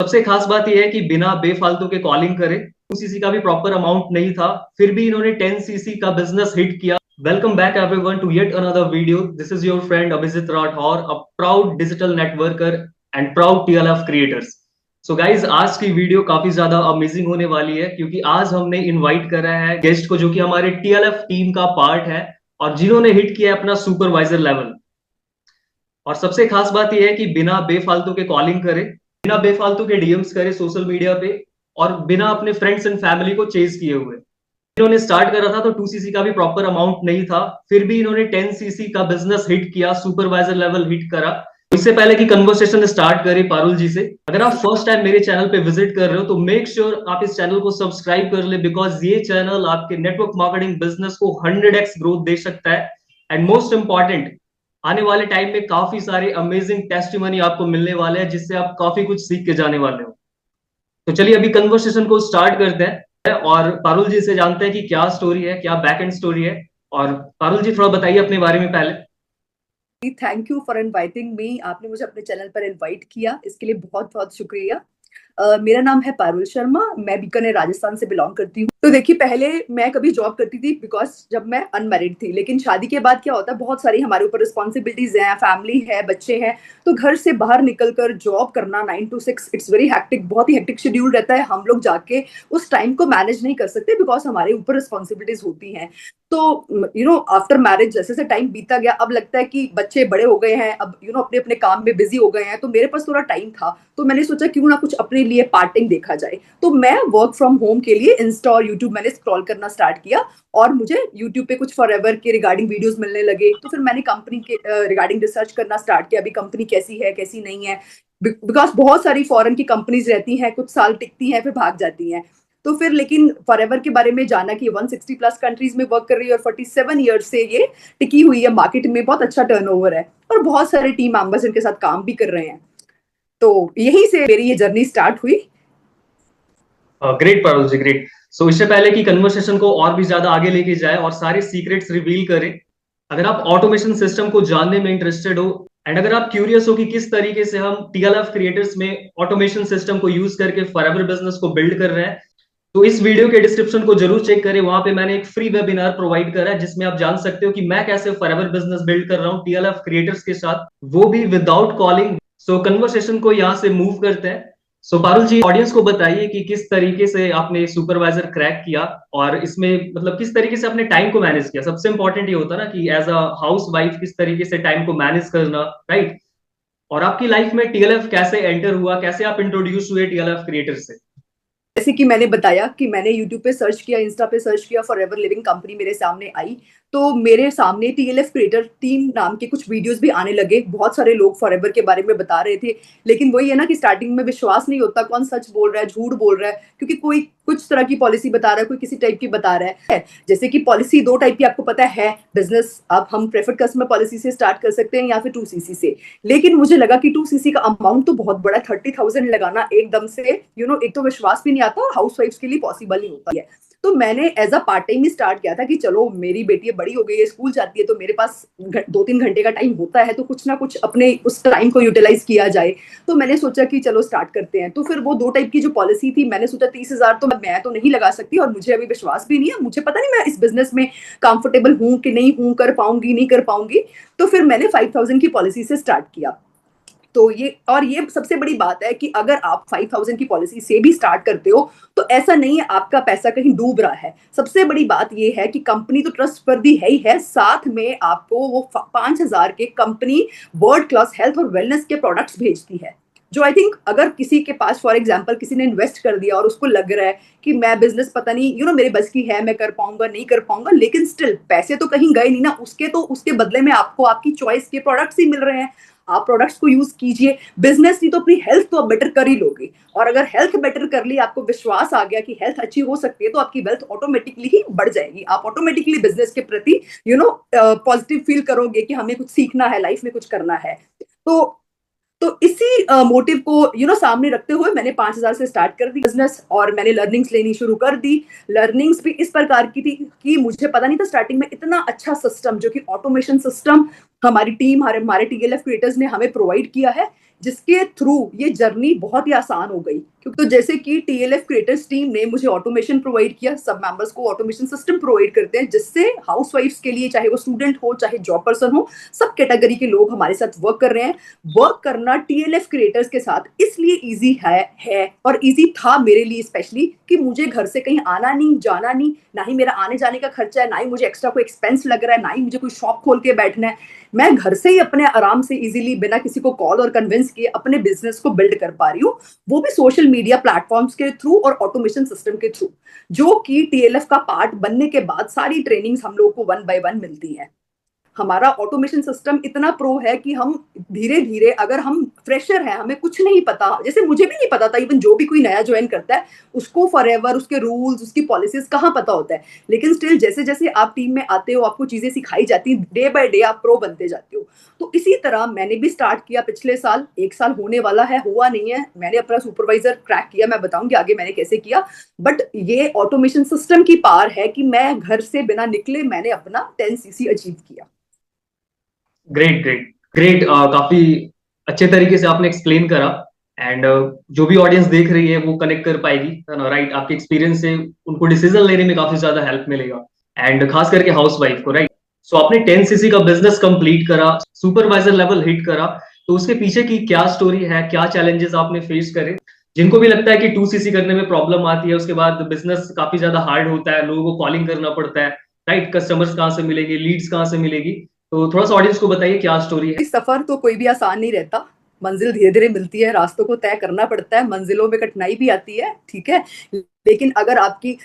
सबसे खास बात यह है कि बिना बेफालतू के कॉलिंग करे 2 सीसी का भी प्रॉपर अमाउंट नहीं था, फिर भी इन्होंने 10 सीसी का बिजनेस हिट किया। Welcome back everyone to yet another video. This is your friend Abhijeet Rathore, a proud digital networker and proud TLF creators. So guys, आज की वीडियो काफी ज्यादा अमेजिंग होने वाली है क्योंकि आज हमने इनवाइट करा है गेस्ट को जो कि हमारे टीएलएफ टीम का पार्ट है और जिन्होंने हिट किया है अपना सुपरवाइजर लेवल। और सबसे खास बात यह है कि बिना बेफालतू के कॉलिंग करे, बिना बेफालतू के डीएम्स करे सोशल मीडिया पे, और बिना अपने फ्रेंड्स एंड फैमिली को चेज किए हुए इन्होंने स्टार्ट करा था। तो 2 सीसी का भी प्रॉपर अमाउंट नहीं था, फिर भी इन्होंने 10 सीसी का बिजनेस हिट किया, सुपरवाइजर लेवल हिट करा। इससे पहले की कन्वर्सेशन स्टार्ट करें पारुल जी से, अगर आप फर्स्ट टाइम मेरे चैनल पे विजिट कर रहे हो तो मेक श्योर आप इस चैनल को सब्सक्राइब कर ले, बिकॉज ये चैनल आपके नेटवर्क मार्केटिंग बिजनेस को 100x ग्रोथ दे सकता है। एंड मोस्ट इंपॉर्टेंट, आने वाले टाइम में काफी सारे अमेजिंग टेस्टिमनी आपको मिलने वाले हैं जिससे आप काफी कुछ सीख के जाने वाले हो। तो चलिए अभी कन्वर्सेशन को स्टार्ट करते हैं और पारुल जी से जानते हैं कि क्या स्टोरी है, क्या बैक एंड स्टोरी है। और पारुल जी थोड़ा बताइए अपने बारे में पहले। Thank you for inviting me. आपने मुझे अपने चैनल पर इनवाइट किया, इसके लिए बहुत बहुत शुक्रिया। मेरा नाम है पारुल शर्मा, मैं बीकानेर राजस्थान से बिलोंग करती हूँ। तो देखिए, पहले मैं कभी जॉब करती थी बिकॉज जब मैं अनमैरिड थी, लेकिन शादी के बाद क्या होता है, बहुत सारी हमारे ऊपर रिस्पॉन्सिबिलिटीज हैं, फैमिली है, बच्चे हैं। तो घर से बाहर निकलकर जॉब करना 9 to 6, इट्स वेरी हैक्टिक, बहुत ही हैक्टिक शेड्यूल रहता है। हम लोग जाके उस टाइम को मैनेज नहीं कर सकते बिकॉज हमारे ऊपर रिस्पॉन्सिबिलिटीज होती हैं। तो आफ्टर मैरिज जैसे जैसे टाइम बीता गया, अब लगता है कि बच्चे बड़े हो गए हैं, अब अपने अपने काम में बिजी हो गए हैं, तो मेरे पास थोड़ा टाइम था। तो मैंने सोचा क्यों ना कुछ अपने लिए पार्ट टाइम देखा जाए। तो मैं वर्क फ्रॉम होम के लिए इंस्टा और यूट्यूब मैंने स्क्रॉल करना स्टार्ट किया, और मुझे यूट्यूब पे कुछ फॉरएवर के रिगार्डिंग वीडियोस मिलने लगे। तो फिर मैंने कंपनी के रिगार्डिंग रिसर्च करना स्टार्ट किया, अभी कंपनी कैसी है कैसी नहीं है, बिकॉज बहुत सारी फॉरेन की कंपनीज रहती हैं, कुछ साल टिकती हैं फिर भाग जाती हैं। तो फिर लेकिन फॉरएवर के बारे में जाना कि 160 प्लस कंट्रीज में वर्क कर रही है और 47 ईयर्स से ये टिकी हुई है मार्केट में, बहुत अच्छा टर्नओवर है और बहुत सारे टीम मेंबर्स इनके साथ काम भी कर रहे हैं। तो यहीं से मेरी ये जर्नी स्टार्ट हुई। ग्रेट पारुल जी, ग्रेट। सो इससे पहले कि कन्वर्सेशन को और भी ज्यादा आगे लेके जाए और सारे सीक्रेट्स रिवील करें, अगर आप ऑटोमेशन सिस्टम को जानने में इंटरेस्टेड हो एंड अगर आप क्यूरियस हो कि किस तरीके से हम टीएलएफ क्रिएटर्स में ऑटोमेशन सिस्टम को यूज करके फॉरएवर बिजनेस को बिल्ड कर रहे हैं, तो इस वीडियो के डिस्क्रिप्शन को जरूर चेक करें। वहां पे मैंने एक फ्री वेबिनार प्रोवाइड करा है जिसमें आप जान सकते हो कि मैं कैसे फॉरएवर बिजनेस बिल्ड कर रहा हूँ टीएलएफ क्रिएटर्स के साथ, वो भी विदाउट कॉलिंग। सो कन्वर्सेशन को यहाँ से मूव करते हैं। सो पारुल जी, ऑडियंस को बताइए कि किस तरीके से आपने सुपरवाइजर क्रैक किया और इसमें मतलब किस तरीके से आपने टाइम को मैनेज किया। सबसे इंपॉर्टेंट ये होता है ना कि एज अ हाउस वाइफ किस तरीके से टाइम को मैनेज करना, राइट। और आपकी लाइफ में टीएलएफ कैसे एंटर हुआ, कैसे आप इंट्रोड्यूस हुए टीएलएफ क्रिएटर से। जैसे कि मैंने बताया कि मैंने यूट्यूब पे सर्च किया, इंस्टा पे सर्च किया, फॉरएवर लिविंग कंपनी मेरे सामने आई। तो मेरे सामने टीएलएफ क्रिएटर टीम नाम के कुछ वीडियोस भी आने लगे, बहुत सारे लोग फॉरएवर के बारे में बता रहे थे। लेकिन वही है ना कि स्टार्टिंग में विश्वास नहीं होता, कौन सच बोल रहा है झूठ बोल रहा है, क्योंकि कोई कुछ तरह की पॉलिसी बता रहा है, कोई किसी टाइप की बता रहा है। जैसे कि पॉलिसी दो टाइप की आपको पता है बिजनेस, अब हम प्रेफर्ड कस्टमर पॉलिसी से स्टार्ट कर सकते हैं या फिर 2 सीसी से। लेकिन मुझे लगा कि 2 सीसी का अमाउंट तो बहुत बड़ा, 30,000 लगाना एकदम से एक तो विश्वास भी नहीं आता और हाउस वाइफ के लिए पॉसिबल नहीं होता है। तो मैंने एज अ पार्ट टाइम ही स्टार्ट किया था कि चलो मेरी बेटी बड़ी हो गई है, स्कूल जाती है, तो मेरे पास 2-3 घंटे का टाइम होता है, तो कुछ ना कुछ अपने उस टाइम को यूटिलाइज किया जाए। तो मैंने सोचा कि चलो स्टार्ट करते हैं। तो फिर वो दो टाइप की जो पॉलिसी थी, मैंने सोचा 30,000 तो मैं तो नहीं लगा सकती और मुझे अभी विश्वास भी नहीं है, मुझे पता नहीं मैं इस बिजनेस में कंफर्टेबल हूँ कि नहीं हूँ, कर पाऊंगी नहीं कर पाऊंगी। तो फिर मैंने 5,000 की पॉलिसी से स्टार्ट किया। तो ये सबसे बड़ी बात है कि अगर आप 5,000 की पॉलिसी से भी स्टार्ट करते हो तो ऐसा नहीं है आपका पैसा कहीं डूब रहा है। सबसे बड़ी बात ये है कि कंपनी तो ट्रस्टवर्दी है ही है, साथ में आपको वो 5,000 के कंपनी वर्ल्ड क्लास हेल्थ और वेलनेस के प्रोडक्ट्स भेजती है। जो आई थिंक अगर किसी के पास फॉर एग्जाम्पल किसी ने इन्वेस्ट कर दिया और उसको लग रहा है कि मैं बिजनेस पता नहीं मेरे बस की है, मैं कर पाऊंगा नहीं कर पाऊंगा, लेकिन स्टिल पैसे तो कहीं गए नहीं ना उसके, तो उसके बदले में आपको आपकी चॉइस के प्रोडक्ट्स ही मिल रहे हैं। आप प्रोडक्ट्स को यूज कीजिए। बिजनेस नहीं तो अपनी हेल्थ तो आप बेटर कर ही लोगे, और अगर हेल्थ बेटर कर ली, आपको विश्वास आ गया कि हेल्थ अच्छी हो सकती है, तो आपकी वेल्थ ऑटोमेटिकली ही बढ़ जाएगी। आप ऑटोमेटिकली बिजनेस के प्रति पॉजिटिव फील करोगे कि हमें कुछ सीखना है, लाइफ में कुछ करना है। तो इसी मोटिव को सामने रखते हुए मैंने 5,000 से स्टार्ट कर दी बिजनेस, और मैंने लर्निंग्स लेनी शुरू कर दी। लर्निंग्स भी इस प्रकार की थी कि मुझे पता नहीं था स्टार्टिंग में इतना अच्छा सिस्टम, जो कि ऑटोमेशन सिस्टम हमारी टीम, हमारे टीएलएफ क्रिएटर्स ने हमें प्रोवाइड किया है जिसके थ्रू ये जर्नी बहुत ही आसान हो गई। क्योंकि तो जैसे कि टीएलएफ क्रिएटर्स टीम ने मुझे ऑटोमेशन प्रोवाइड किया, सब मेंबर्स को ऑटोमेशन सिस्टम प्रोवाइड करते हैं, जिससे हाउसवाइफ्स के लिए, चाहे वो स्टूडेंट हो चाहे जॉब पर्सन हो, सब कैटेगरी के लोग हमारे साथ वर्क कर रहे हैं। वर्क करना टीएलएफ क्रिएटर्स के साथ इसलिए इजी है और इजी था मेरे लिए स्पेशली, कि मुझे घर से कहीं आना नहीं, जाना नहीं, ना ही मेरा आने जाने का खर्चा है, ना ही मुझे एक्स्ट्रा कोई एक्सपेंस लग रहा है, ना ही मुझे कोई शॉप खोल के बैठना है। मैं घर से ही अपने आराम से इजीली, बिना किसी को कॉल और कन्विंस किए, अपने बिजनेस को बिल्ड कर पा रही हूँ, वो भी सोशल मीडिया प्लेटफॉर्म्स के थ्रू और ऑटोमेशन सिस्टम के थ्रू, जो कि टीएलएफ का पार्ट बनने के बाद सारी ट्रेनिंग्स हम लोग को 1 बाय 1 मिलती है। हमारा ऑटोमेशन सिस्टम इतना प्रो है कि हम धीरे धीरे, अगर हम फ्रेशर हैं, हमें कुछ नहीं पता, जैसे मुझे भी नहीं पता था, इवन जो भी कोई नया ज्वाइन करता है उसको फॉरएवर उसके रूल्स, उसकी पॉलिसीज कहाँ पता होता है, लेकिन स्टिल जैसे जैसे आप टीम में आते हो, आपको चीजें सिखाई जाती हैं, डे बाय डे आप प्रो बनते जाते हो। तो इसी तरह मैंने भी स्टार्ट किया पिछले साल, 1 साल होने वाला है, हुआ नहीं है, मैंने अपना सुपरवाइजर क्रैक किया, मैं बताऊंगी आगे मैंने कैसे किया। बट ये ऑटोमेशन सिस्टम की पावर है कि मैं घर से बिना निकले मैंने अपना 10cc अचीव किया। ग्रेट ग्रेट ग्रेट, काफी अच्छे तरीके से आपने एक्सप्लेन करा। एंड जो भी ऑडियंस देख रही है वो कनेक्ट कर पाएगी, है ना, राइट? आपके एक्सपीरियंस से उनको डिसीजन लेने में काफी ज्यादा हेल्प मिलेगा, एंड खास करके हाउस वाइफ को, राइट? सो आपने 10cc का बिजनेस कंप्लीट करा, सुपरवाइजर लेवल हिट करा, तो उसके पीछे की क्या स्टोरी है, क्या चैलेंजेस आपने फेस करे? जिनको भी लगता है कि 2cc करने में प्रॉब्लम आती है, उसके बाद बिजनेस काफी ज्यादा हार्ड होता है, लोगों को कॉलिंग करना पड़ता है, राइट? कस्टमर्स कहाँ से मिलेंगे, लीड्स कहाँ से मिलेगी? तो थोड़ा सा ऑडियंस को बताइए क्या स्टोरी है। सफर तो कोई भी आसान नहीं रहता, मंजिल धीरे धीरे मिलती है, रास्तों को तय करना पड़ता है, मंजिलों में कठिनाई भी आती है, ठीक है, लेकिन अगर आपकी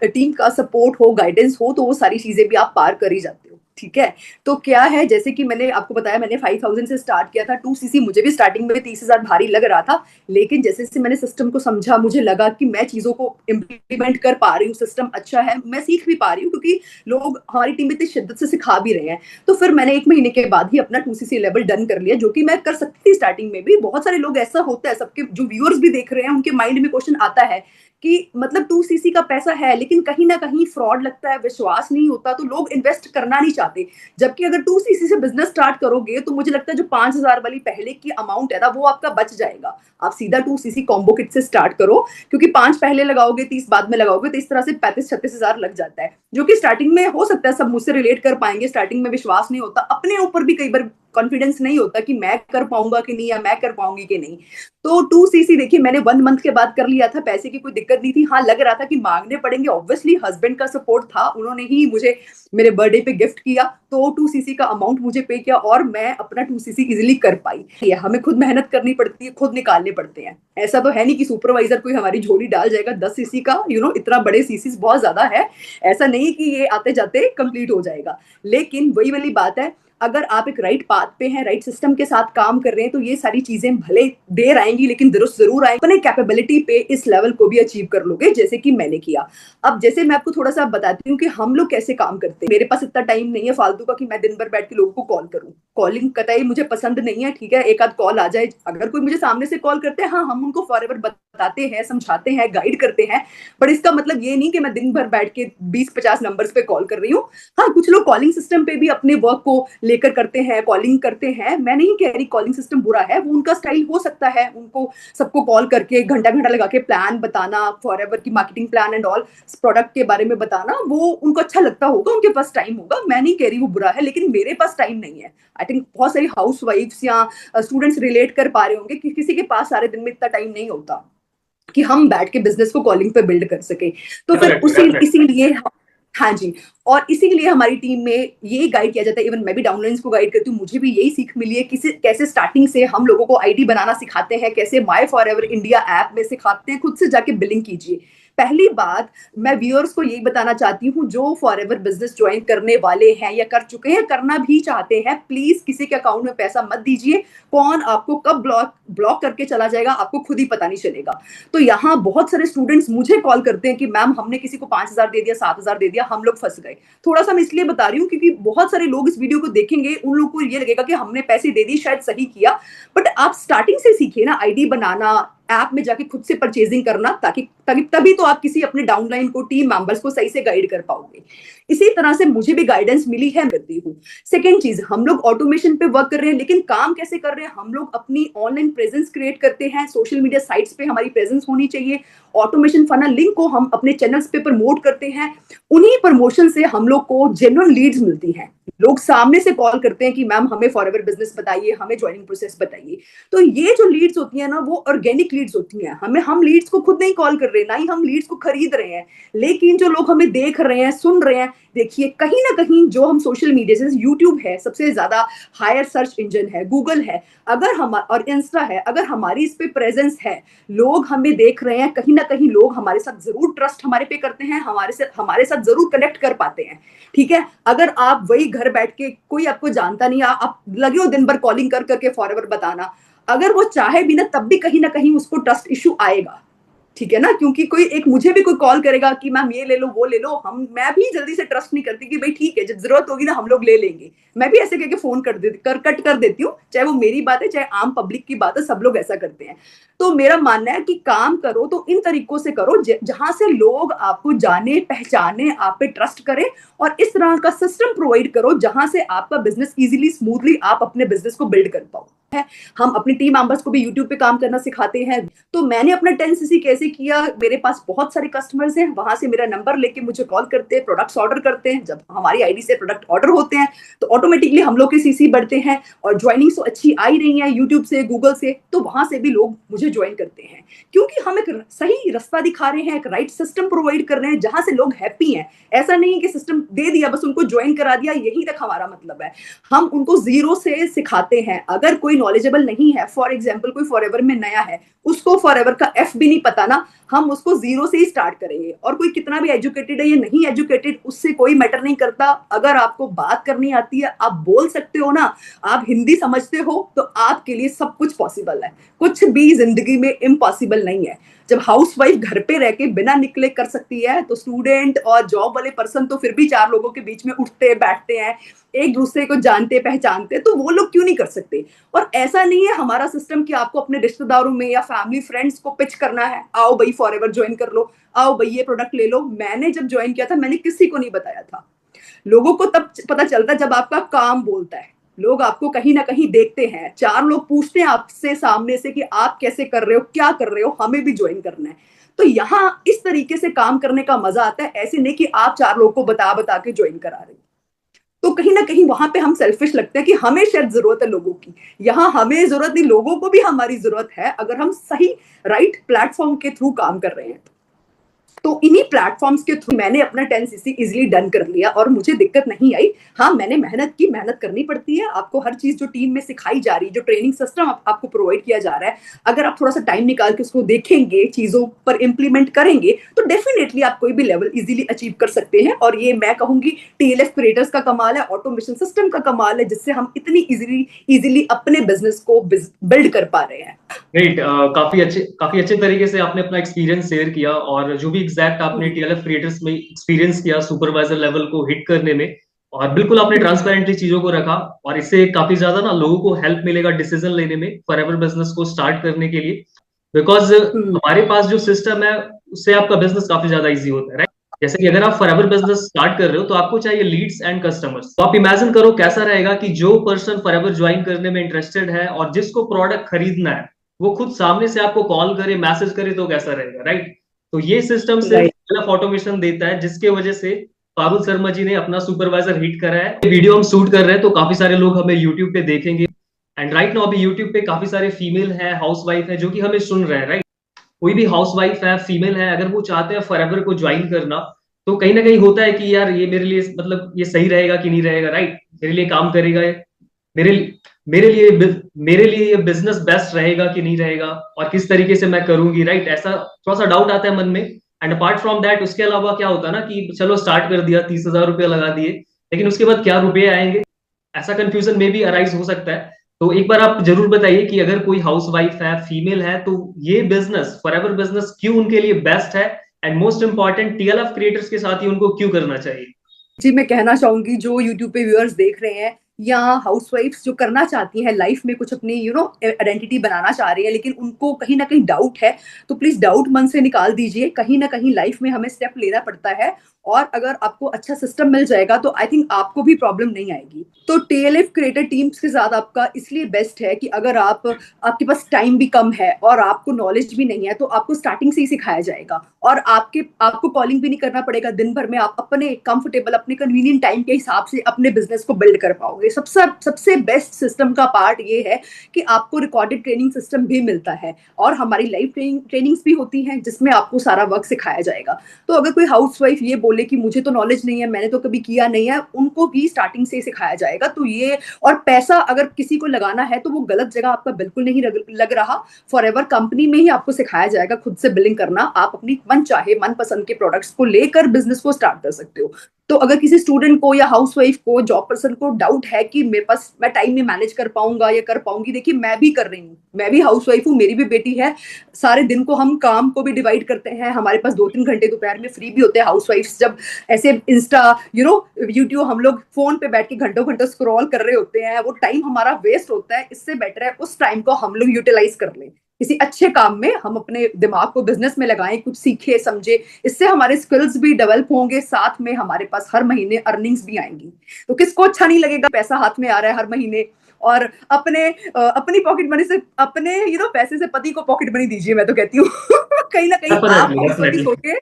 टीम का सपोर्ट हो, गाइडेंस हो, तो वो सारी चीजें भी आप पार कर ही जाते हो, ठीक है। तो क्या है, जैसे कि मैंने आपको बताया, मैंने 5000 से स्टार्ट किया था। 2cc मुझे भी स्टार्टिंग में 30,000 भारी लग रहा था, लेकिन जैसे जैसे मैंने सिस्टम को समझा, मुझे लगा कि मैं चीजों को इम्प्लीमेंट कर पा रही हूँ, सिस्टम अच्छा है, मैं सीख भी पा रही हूँ, क्योंकि लोग हमारी टीम में इतनी शिद्दत से सिखा भी रहे हैं। तो फिर मैंने 1 महीने के बाद ही अपना 2cc लेवल डन कर लिया, जो कि मैं कर सकती थी स्टार्टिंग में भी। बहुत सारे लोग, ऐसा होता है, सबके जो व्यूअर्स भी देख रहे हैं उनके माइंड में क्वेश्चन आता है कि मतलब 2cc का पैसा है, लेकिन कहीं ना कहीं फ्रॉड लगता है, विश्वास नहीं होता, तो लोग इन्वेस्ट करना नहीं चाहते। जबकि अगर 2cc से बिजनेस स्टार्ट करोगे, तो मुझे लगता है जो 5,000 वाली पहले की अमाउंट है ना, वो आपका बच जाएगा। आप सीधा 2cc कॉम्बो किट से स्टार्ट करो, क्योंकि 5 पहले लगाओगे, 30 बाद में लगाओगे, तो इस तरह से 35-36 हजार लग जाता है, जो कि स्टार्टिंग में हो सकता है सब मुझसे रिलेट कर पाएंगे। स्टार्टिंग में विश्वास नहीं होता, अपने ऊपर भी कई बार कॉन्फिडेंस नहीं होता कि मैं कर पाऊंगा कि नहीं, या मैं कर पाऊंगी कि नहीं। तो 2cc देखिए, मैंने 1 मंथ के बाद कर लिया था, पैसे की कोई दिक्कत नहीं थी। हाँ, लग रहा था कि मांगने पड़ेंगे, ऑब्वियसली हस्बैंड का सपोर्ट था, उन्होंने ही मुझे मेरे बर्थडे पे गिफ्ट किया, तो 2cc का अमाउंट मुझे पे किया, और मैं अपना 2cc इजिली कर पाई। हमें खुद मेहनत करनी पड़ती है, खुद निकालने पड़ते हैं, ऐसा तो है नहीं कि सुपरवाइजर कोई हमारी झोली डाल जाएगा 10cc का, इतना बड़े सीसीस बहुत ज्यादा है, ऐसा नहीं कि ये आते जाते कंप्लीट हो जाएगा। लेकिन वही वाली बात है, अगर आप एक राइट पाथ पे हैं, राइट सिस्टम के साथ काम कर रहे हैं, तो ये सारी चीजें भले देर आएंगी, लेकिन दुरुस्त जरूर आएंगी। अपने कैपेबिलिटी पे इस लेवल को भी अचीव कर लोगे, जैसे कि मैंने किया। अब जैसे मैं आपको थोड़ा सा बताती हूँ कि हम लोग कैसे काम करते हैं। मेरे पास इतना टाइम नहीं है फालतू का कि मैं दिन भर बैठ के लोगों को कॉल करूँ, कॉलिंग कतई मुझे पसंद नहीं है, ठीक है, एक आध कॉल आ जाए, अगर कोई मुझे सामने से कॉल करते हैं, हाँ, हम उनको फॉरएवर बताते हैं, समझाते हैं, गाइड करते हैं, बट इसका मतलब ये नहीं कि मैं दिन भर बैठ के 20-50 नंबर्स पे कॉल कर रही हूँ। हाँ, कुछ लोग कॉलिंग सिस्टम पे भी अपने वर्क को लेकर करते हैं, कॉलिंग करते हैं, मैं नहीं कह रही कॉलिंग सिस्टम बुरा है, वो उनका स्टाइल हो सकता है, उनको सबको कॉल करके घंटा घंटा लगा के प्लान बताना, फॉरएवर की marketing plan and all, product के बारे में बताना, वो उनको अच्छा लगता होगा, उनके पास टाइम होगा, मैं नहीं कह रही वो बुरा है, लेकिन मेरे पास टाइम नहीं है। आई थिंक बहुत सारी हाउस वाइफ्स या स्टूडेंट्स रिलेट कर पा रहे होंगे कि किसी के पास सारे दिन में इतना टाइम नहीं होता कि हम बैठ के बिजनेस को कॉलिंग पे बिल्ड कर सके। तो फिर इसीलिए, हाँ जी, और इसीलिए हमारी टीम में यही गाइड किया जाता है। इवन मैं भी डाउनलाइंस को गाइड करती हूँ, मुझे भी यही सीख मिली है कि कैसे स्टार्टिंग से हम लोगों को आईडी बनाना सिखाते हैं, कैसे माय फॉरएवर इंडिया ऐप में सिखाते हैं, खुद से जाके बिलिंग कीजिए। पहली बात मैं व्यूअर्स को यही बताना चाहती हूँ, जो फॉरएवर बिजनेस ज्वाइन करने वाले हैं या कर चुके हैं, करना भी चाहते हैं, प्लीज किसी के अकाउंट में पैसा मत दीजिए। कौन आपको कब ब्लॉक करके चला जाएगा, आपको खुद ही पता नहीं चलेगा। तो यहाँ बहुत सारे स्टूडेंट्स मुझे कॉल करते हैं कि मैम, हमने किसी को 5,000 दे दिया, 7,000 दे दिया, हम लोग फंस गए। थोड़ा सा मैं इसलिए बता रही हूँ क्योंकि बहुत सारे लोग इस वीडियो को देखेंगे, उन लोगों को ये लगेगा कि हमने पैसे दे दिए, शायद सही किया, बट आप स्टार्टिंग से सीखिए ना, आईडी बनाना, ऐप में जाके खुद से परचेजिंग करना, ताकि तभी तो आप किसी अपने डाउनलाइन को, टीम मेंबर्स को सही से गाइड कर पाओगे। इसी तरह से मुझे भी गाइडेंस मिली है, करती हूँ। सेकेंड चीज, हम लोग ऑटोमेशन पे वर्क कर रहे हैं, लेकिन काम कैसे कर रहे हैं? हम लोग अपनी ऑनलाइन प्रेजेंस क्रिएट करते हैं, सोशल मीडिया साइट्स पे हमारी प्रेजेंस होनी चाहिए। ऑटोमेशन फनल लिंक को हम अपने चैनल्स पे प्रमोट करते हैं। उन्हीं प्रमोशन से हम लोग को जेन्युइन लीड्स मिलती हैं। लोग सामने से कॉल करते हैं कि मैम हमें फॉरएवर बिजनेस बताइए, हमें ज्वाइनिंग प्रोसेस बताइए। तो ये जो लीड्स होती है ना, वो ऑर्गेनिक लीड्स होती हैं। हम लीड्स को खुद नहीं कॉल कर रहे, ना ही हम लीड्स को खरीद रहे हैं, लेकिन जो लोग हमें देख रहे हैं, सुन रहे हैं, देखिए कहीं ना कहीं जो हम सोशल मीडिया से, यूट्यूब है सबसे ज्यादा हायर सर्च इंजन है, गूगल है, अगर हम और इंस्टा है, अगर हमारी इस पे प्रेजेंस है, लोग हमें देख रहे हैं, कहीं ना कहीं लोग हमारे साथ जरूर ट्रस्ट हमारे पे करते हैं, हमारे साथ जरूर कनेक्ट कर पाते हैं। ठीक है, अगर आप वही घर बैठ के, कोई आपको जानता नहीं, आप लगे हो दिन भर कॉलिंग कर करके फॉरएवर बताना, अगर वो चाहे भी ना, तब भी कहीं ना कहीं उसको ट्रस्ट इशू आएगा। ठीक है ना, क्योंकि मुझे भी कोई कॉल करेगा कि मैम ये ले लो, वो ले लो, मैं भी जल्दी से ट्रस्ट नहीं करती कि भाई ठीक है, जब जरूरत होगी ना हम लोग ले लेंगे। मैं भी ऐसे करके फोन कट कर देती हूँ, चाहे वो मेरी बात है, चाहे आम पब्लिक की बात है, सब लोग ऐसा करते हैं। तो मेरा मानना है कि काम करो तो इन तरीकों से करो जहां से लोग आपको जाने, पहचाने, आप पे ट्रस्ट करें, और इस तरह का सिस्टम प्रोवाइड करो जहां से आपका बिजनेस इजीली, स्मूथली आप अपने बिजनेस को बिल्ड कर पाओ। है, हम अपनी टीम मेंबर्स को भी यूट्यूब पे काम करना सिखाते हैं। तो मैंने अपना 10cc कैसे किया, मेरे पास बहुत सारे कस्टमर्स हैं, वहां से मेरा नंबर लेके मुझे कॉल करते हैं, प्रोडक्ट्स ऑर्डर करते हैं। जब हमारी आईडी से प्रोडक्ट ऑर्डर होते हैं तो ऑटोमेटिकली हम लोग के सीसी बढ़ते हैं, और ज्वाइनिंग तो अच्छी आ ही रही है यूट्यूब से, गूगल से, तो वहां से भी लोग मुझे ज्वाइन करते हैं, क्योंकि हम एक सही रास्ता दिखा रहे हैं, एक राइट सिस्टम प्रोवाइड कर रहे हैं जहां से लोग हैप्पी हैं। ऐसा नहीं कि सिस्टम दे दिया बस उनको ज्वाइन करा दिया, यही तक हमारा मतलब है। हम उनको जीरो से सिखाते हैं। अगर कोई नॉलेजेबल नहीं है, फॉर एग्जाम्पल कोई फॉरएवर में नया है, उसको फॉरएवर का एफ भी नहीं पता ना, हम उसको जीरो से ही स्टार्ट करेंगे। और कोई कितना भी एजुकेटेड है या नहीं एजुकेटेड, उससे कोई मैटर नहीं करता। अगर आपको बात करनी आती है, आप बोल सकते हो ना, आप हिंदी समझते हो, तो आपके लिए सब कुछ पॉसिबल है। कुछ भी जिंदगी में इम्पॉसिबल नहीं है। जब हाउसवाइफ घर पे रह के बिना निकले कर सकती है, तो स्टूडेंट और जॉब वाले पर्सन तो फिर भी चार लोगों के बीच में उठते बैठते हैं, एक दूसरे को जानते पहचानते, तो वो लोग क्यों नहीं कर सकते? और ऐसा नहीं है हमारा सिस्टम कि आपको अपने रिश्तेदारों में या फैमिली फ्रेंड्स को पिच करना है, आओ भाई फॉरएवर ज्वाइन कर लो, आओ भाई ये प्रोडक्ट ले लो। मैंने जब ज्वाइन किया था, मैंने किसी को नहीं बताया था। लोगों को तब पता चलता जब आपका काम बोलता है। लोग आपको कहीं ना कहीं देखते हैं, चार लोग पूछते हैं आपसे सामने से कि आप कैसे कर रहे हो, क्या कर रहे हो, हमें भी ज्वाइन करना है। तो यहाँ इस तरीके से काम करने का मजा आता है, ऐसे नहीं कि आप चार लोग को बता बता के ज्वाइन करा रहे हो। तो कहीं ना कहीं वहां पे हम सेल्फिश लगते हैं कि हमें शायद जरूरत है लोगों की। यहाँ हमें जरूरत नहीं, लोगों को भी हमारी जरूरत है, अगर हम सही राइट प्लेटफॉर्म के थ्रू काम कर रहे हैं। तो इन्हीं प्लेटफॉर्म्स के थ्रू मैंने अपना 10cc इजिली डन कर लिया और मुझे दिक्कत नहीं आई। हाँ, मैंने मेहनत की, मेहनत करनी पड़ती है आपको। हर चीज जो टीम में सिखाई जा रही है, जो ट्रेनिंग सिस्टम आपको प्रोवाइड किया जा रहा है, अगर आप थोड़ा सा टाइम निकाल के उसको देखेंगे, चीजों पर इंप्लीमेंट करेंगे, तो डेफिनेटली आप कोई भी लेवल इजीली अचीव कर सकते हैं। और ये मैं कहूंगी TLF क्रिएटर्स का कमाल है, ऑटोमेशन सिस्टम का कमाल है, जिससे हम इतनी इजीली अपने बिजनेस को बिल्ड कर पा रहे हैं। ग्रेट, काफी अच्छे तरीके से आपने अपना एक्सपीरियंस शेयर किया, और जो भी एग्जैक्ट आपने TLF क्रिएटर्स में एक्सपीरियंस किया सुपरवाइजर लेवल को हिट करने में, और बिल्कुल आपने ट्रांसपेरेंटली चीजों को रखा, और इससे काफी ज्यादा ना लोगों को हेल्प मिलेगा डिसीजन लेने में फॉरएवर बिजनेस को स्टार्ट करने के लिए। बिकॉज हमारे पास जो सिस्टम है उससे आपका बिजनेस काफी ज्यादा इजी होता है, राइट? जैसे कि अगर आप फॉरएवर बिजनेस स्टार्ट कर रहे हो तो आपको चाहिए लीड्स एंड कस्टमर्स। तो आप इमेजिन करो कैसा रहेगा कि जो पर्सन फॉरएवर ज्वाइन करने में इंटरेस्टेड है और जिसको प्रोडक्ट खरीदना है, वो खुद सामने से आपको कॉल करे, मैसेज करे, तो कैसा रहेगा, राइट? तो ये सिस्टम सिर्फ ऑटोमेशन देता है, जिसके वजह से पारुल शर्मा जी ने अपना सुपरवाइजर हिट करा है। वीडियो हम शूट कर रहे हैं तो काफी सारे लोग हमें यूट्यूब पे देखेंगे, एंड राइट नाउ अभी यूट्यूब पे काफी सारे फीमेल है, हाउसवाइफ है, जो कि हमें सुन रहे हैं, राइट? कोई भी हाउसवाइफ है, फीमेल है, अगर वो चाहते हैं फॉरएवर को ज्वाइन करना, तो कहीं ना कहीं होता है कि यार ये मेरे लिए, मतलब ये सही रहेगा कि नहीं रहेगा, राइट? मेरे लिए काम करेगा, मेरे मेरे लिए मेरे लिए ये बिजनेस बेस्ट रहेगा कि नहीं रहेगा, और किस तरीके से मैं करूंगी, राइट? ऐसा थोड़ा सा डाउट आता है मन में। एंड अपार्ट फ्रॉम दैट, उसके अलावा क्या होता है ना कि चलो स्टार्ट कर दिया, 30,000 रुपया लगा दिए, लेकिन उसके बाद क्या रुपये आएंगे, ऐसा कंफ्यूजन में भी अराइज हो सकता है। तो एक बार आप जरूर बताइए कि अगर कोई हाउसवाइफ है, फीमेल है, तो ये बिजनेस, फॉरएवर बिजनेस, क्यों उनके लिए बेस्ट है, and most important TLF creators के साथ ही उनको क्यों करना चाहिए? जी, मैं कहना चाहूंगी जो यूट्यूब पे व्यूअर्स देख रहे हैं या हाउसवाइफ्स जो करना चाहती हैं लाइफ में कुछ अपनी आइडेंटिटी बनाना चाह रही है, लेकिन उनको कहीं ना कहीं डाउट है, तो प्लीज डाउट मन से निकाल दीजिए। कहीं ना कहीं लाइफ में हमें स्टेप लेना पड़ता है, और अगर आपको अच्छा सिस्टम मिल जाएगा तो आई थिंक आपको भी प्रॉब्लम नहीं आएगी। तो टीएलएफ क्रिएटर टीम्स के साथ आपका इसलिए बेस्ट है कि अगर आपके पास टाइम भी कम है और आपको नॉलेज भी नहीं है, तो आपको स्टार्टिंग से ही सिखाया जाएगा, और आपको कॉलिंग भी नहीं करना पड़ेगा। दिन भर में आप अपने कंफर्टेबल, अपने कन्वीनियंट टाइम के हिसाब से अपने बिजनेस को बिल्ड कर पाओगे। सबसे सबसे बेस्ट सिस्टम का पार्ट ये है कि आपको रिकॉर्डेड ट्रेनिंग सिस्टम भी मिलता है, और हमारी लाइव ट्रेनिंग्स भी होती हैं जिसमें आपको सारा वर्क सिखाया जाएगा। तो अगर कोई हाउसवाइफ ये बोले कि मुझे तो नॉलेज नहीं है, मैंने तो कभी किया नहीं है, उनको भी स्टार्टिंग से सिखाया जाएगा। तो ये, और पैसा अगर किसी को लगाना है तो वो गलत जगह आपका बिल्कुल नहीं लग रहा। फॉरएवर कंपनी में ही आपको सिखाया जाएगा खुद से बिलिंग करना। आप अपनी मन चाहे मनपसंद के प्रोडक्ट्स को लेकर बिजनेस को स्टार्ट कर सकते हो। तो अगर किसी स्टूडेंट को या हाउसवाइफ को, जॉब पर्सन को डाउट है कि मेरे पास मैं टाइम में मैनेज कर पाऊंगा या कर पाऊंगी, देखिए मैं भी कर रही हूँ, मैं भी हाउसवाइफ हूँ, मेरी भी बेटी है। सारे दिन को हम काम को भी डिवाइड करते हैं, हमारे पास 2-3 घंटे दोपहर में फ्री भी होते हैं हाउसवाइफ, जब ऐसे इंस्टा यूट्यूब हम लोग फोन पे बैठ के घंटों घंटों स्क्रॉल कर रहे होते हैं, वो टाइम हमारा वेस्ट होता है। इससे बेटर है उस टाइम को हम लोग यूटिलाइज कर लें किसी अच्छे काम में, हम अपने दिमाग को बिजनेस में लगाएं, कुछ सीखे समझे, इससे हमारे स्किल्स भी डेवलप होंगे, साथ में हमारे पास हर महीने अर्निंग्स भी आएंगी। तो किसको अच्छा नहीं लगेगा पैसा हाथ में आ रहा है हर महीने, और अपनी पॉकेट मनी से, अपने पैसे से पति को पॉकेट मनी दीजिए, मैं तो कहती हूँ। कहीं ना कहीं आप डेफिनेटली हाउसवाइफ डेफिनेटली। होके,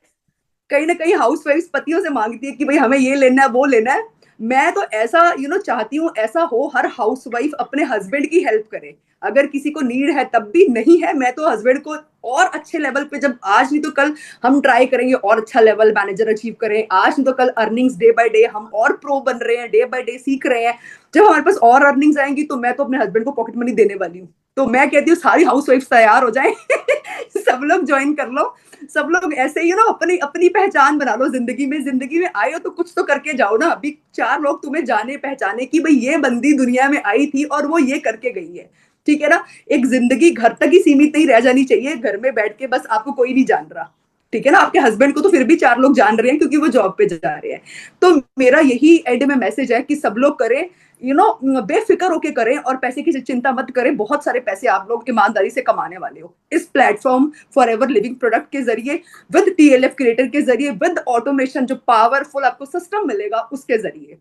कहीं ना कहीं हाउसवाइफ पतियों से मांगती है कि भाई हमें ये लेना है वो लेना है। मैं तो ऐसा चाहती हूँ, ऐसा हो हर हाउसवाइफ अपने हस्बैंड की हेल्प करे। अगर किसी को नीड है तब भी, नहीं है मैं तो हस्बैंड को और अच्छे लेवल पे, जब आज नहीं तो कल हम ट्राई करेंगे और अच्छा लेवल मैनेजर अचीव करें, आज नहीं तो कल अर्निंग्स डे बाय डे हम और प्रो बन रहे हैं, डे बाय डे सीख रहे हैं। जब हमारे पास और अर्निंग्स आएंगी तो मैं तो अपने हस्बैंड को पॉकेट मनी देने वाली हूँ। तो मैं कहती हूँ सारी हाउसवाइफ तैयार हो जाएं। सब लोग ज्वाइन कर लो, सब लोग ऐसे ही अपनी अपनी पहचान बना लो। जिंदगी में आए हो तो कुछ तो करके जाओ ना। अभी 4 लोग तुम्हें जाने पहचाने कि भाई ये बंदी दुनिया में आई थी और वो ये करके गई है, ठीक है ना। एक जिंदगी घर तक ही सीमित नहीं रह जानी चाहिए, घर में बैठ के बस आपको कोई नहीं जान रहा, ठीक है ना। आपके हस्बैंड को तो फिर भी 4 लोग जान रहे हैं क्योंकि वो जॉब पे जा रहे हैं। तो मेरा यही एंड में मैसेज है कि सब लोग करें, बेफिक्र होके करें, और पैसे की चिंता मत करें। बहुत सारे पैसे आप लोग ईमानदारी से कमाने वाले हो इस प्लेटफॉर्म फॉरएवर लिविंग प्रोडक्ट के जरिए, विद टीएलएफ क्रिएटर के जरिए, विद ऑटोमेशन, जो पावरफुल आपको सिस्टम मिलेगा उसके जरिए।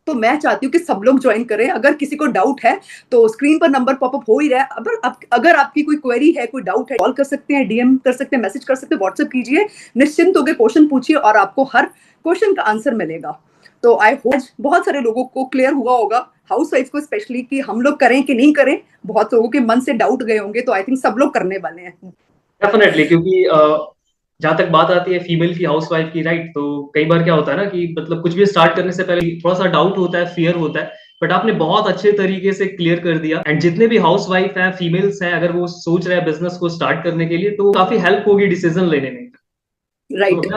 तो मैं चाहती हूँ कि सब लोग ज्वाइन करें। अगर किसी को डाउट है तो स्क्रीन पर नंबर पॉपअप हो ही रहा है। अगर आपकी कोई क्वेरी है, कोई डाउट है, कॉल कर सकते हैं, डीएम कर सकते हैं, मैसेज कर सकते हैं, व्हाट्सएप कीजिए, निश्चिंत होकर क्वेश्चन पूछिए और आपको हर क्वेश्चन का आंसर मिलेगा। तो आई होप बहुत सारे लोगों को क्लियर हुआ होगा, हाउस वाइफ को स्पेशली, कि हम लोग करें कि नहीं करें। बहुत लोगों के मन से डाउट गए होंगे, तो आई थिंक सब लोग करने वाले हैं। डेफिनेटली, क्योंकि जहां तक बात आती है फीमेल की, हाउसवाइफ की, राइट, तो कई बार क्या होता है ना कि मतलब कुछ भी स्टार्ट करने से पहले थोड़ा सा डाउट होता है, फियर होता है, बट आपने बहुत अच्छे तरीके से क्लियर कर दिया। एंड जितने भी हाउसवाइफ हैं, फीमेल्स हैं, अगर वो सोच रहे हैं बिजनेस को स्टार्ट करने के लिए, तो काफी हेल्प होगी डिसीजन लेने में। राइट।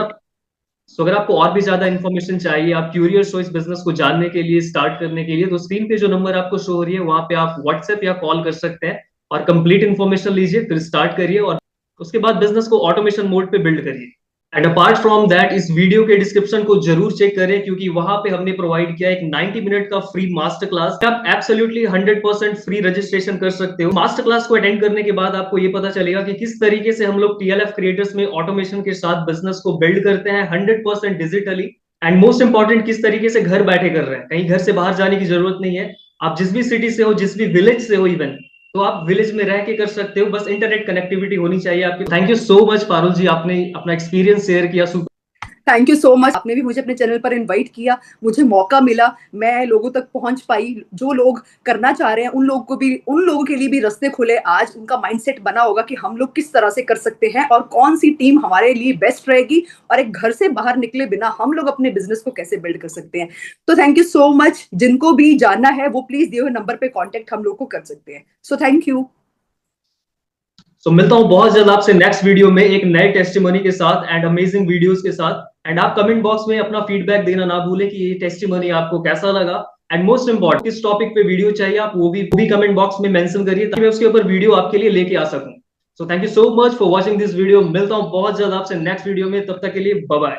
तो अगर आपको और भी ज्यादा इन्फॉर्मेशन चाहिए, आप क्यूरियस हो इस बिजनेस को जानने के लिए, स्टार्ट करने के लिए, तो स्क्रीन पे जो नंबर आपको शो हो रही है वहां पे आप व्हाट्सएप या कॉल कर सकते हैं और कंप्लीट इन्फॉर्मेशन लीजिए, फिर स्टार्ट करिए और उसके बाद बिजनेस को ऑटोमेशन मोड पे बिल्ड करिए। एंड अपार्ट फ्रॉम दैट, इस वीडियो के डिस्क्रिप्शन को जरूर चेक करें, क्योंकि वहां पे हमने प्रोवाइड किया एक 90 मिनट का फ्री मास्टर क्लास। आप एब्सोल्युटली 100% फ्री रजिस्ट्रेशन कर सकते हो। मास्टर क्लास को अटेंड करने के बाद आपको ये पता चलेगा कि किस तरीके से हम लोग टीएलएफ क्रिएटर्स में ऑटोमेशन के साथ बिजनेस को बिल्ड करते हैं 100% डिजिटली। एंड मोस्ट इंपॉर्टेंट, किस तरीके से घर बैठे कर रहे हैं, कहीं घर से बाहर जाने की जरूरत नहीं है। आप जिस भी सिटी से हो, जिस भी विलेज से हो इवन, तो आप विलेज में रह के कर सकते हो, बस इंटरनेट कनेक्टिविटी होनी चाहिए आपकी। Thank you so much Parul ji, आपने अपना एक्सपीरियंस शेयर किया। थैंक यू सो मच, आपने भी मुझे अपने चैनल पर इनवाइट किया, मुझे मौका मिला, मैं लोगों तक पहुंच पाई। जो लोग करना चाह रहे हैं उन लोगों के लिए भी रास्ते खुले। आज उनका माइंडसेट बना होगा कि हम लोग किस तरह से कर सकते हैं और कौन सी टीम हमारे लिए बेस्ट रहेगी, और एक घर से बाहर निकले बिना हम लोग अपने बिजनेस को कैसे बिल्ड कर सकते हैं। तो थैंक यू सो मच। जिनको भी जानना है वो प्लीज दिए हुए नंबर पे कॉन्टेक्ट हम लोग को कर सकते हैं। So thank you. मिलता हूं बहुत जल्द आपसे नेक्स्ट वीडियो में एक नए टेस्टिमनी के साथ एंड अमेजिंग वीडियोस के साथ। एंड आप कमेंट बॉक्स में अपना फीडबैक देना ना भूलें कि ये टेस्टिमनी आपको कैसा लगा। एंड मोस्ट इंपॉर्टेंट, किस टॉपिक पे वीडियो चाहिए आप वो भी कमेंट बॉक्स में मेंशन करिए, ताकि मैं उसके ऊपर वीडियो आपके लिए लेके आ सकूं। So thank you so much for watching this video. मिलता हूं बहुत जल्द आपसे नेक्स्ट वीडियो में, तब तक के लिए बाय बाय।